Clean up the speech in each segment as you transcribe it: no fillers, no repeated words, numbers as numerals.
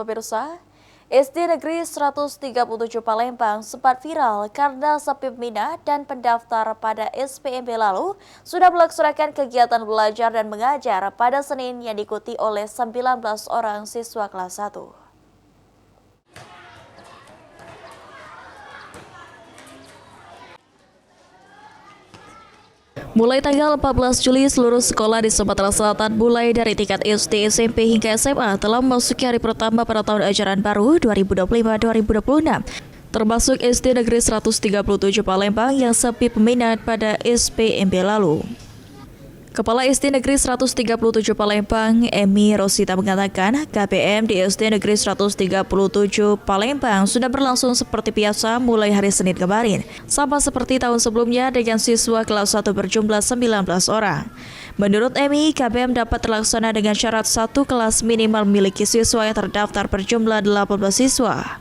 Pemirsa, SD Negeri 137 Palembang sempat viral karena sepi peminat dan pendaftar pada SPMB lalu sudah melaksanakan kegiatan belajar dan mengajar pada Senin yang diikuti oleh 19 orang siswa kelas 1. Mulai tanggal 14 Juli, seluruh sekolah di Sumatera Selatan mulai dari tingkat SD, SMP hingga SMA telah memasuki hari pertama pada tahun ajaran baru 2025-2026. Termasuk SD Negeri 137 Palembang yang sepi peminat pada SPMB lalu. Kepala SD Negeri 137 Palembang, Emi Rosita mengatakan, KPM di SD Negeri 137 Palembang sudah berlangsung seperti biasa mulai hari Senin kemarin, sama seperti tahun sebelumnya dengan siswa kelas 1 berjumlah 19 orang. Menurut Emi, KPM dapat terlaksana dengan syarat satu kelas minimal memiliki siswa yang terdaftar berjumlah 18 siswa.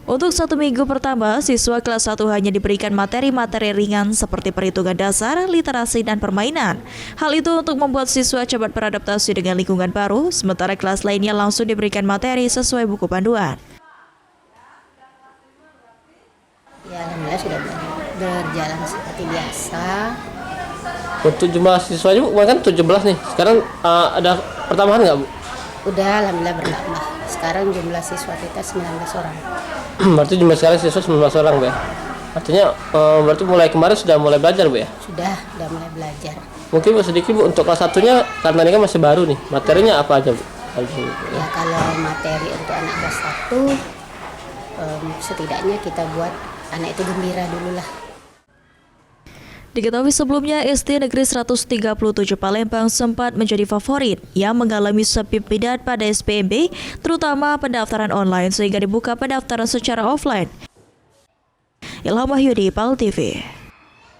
Untuk 1 minggu pertama, siswa kelas 1 hanya diberikan materi-materi ringan seperti perhitungan dasar, literasi, dan permainan. Hal itu untuk membuat siswa cepat beradaptasi dengan lingkungan baru, sementara kelas lainnya langsung diberikan materi sesuai buku panduan. Ya, alhamdulillah sudah berjalan seperti biasa. Untuk jumlah siswanya Bu, kan 17 nih. Sekarang ada pertambahan nggak Bu? Udah, alhamdulillah bertambah. Sekarang jumlah siswa kita 19 orang. Berarti jumlah sekarang siswa 19 orang Bu ya? Artinya berarti mulai kemarin sudah mulai belajar Bu ya? Sudah mulai belajar. Mungkin Bu sedikit Bu, untuk kelas satunya karena ini kan masih baru nih, materinya apa aja Bu? Ya, kalau materi untuk anak kelas 1, setidaknya kita buat anak itu gembira dulu lah. Diketahui sebelumnya, SD Negeri 137 Palembang sempat menjadi favorit yang mengalami sepi peminat pada SPMB, terutama pendaftaran online sehingga dibuka pendaftaran secara offline. Ilham Wahyudi, PAL TV.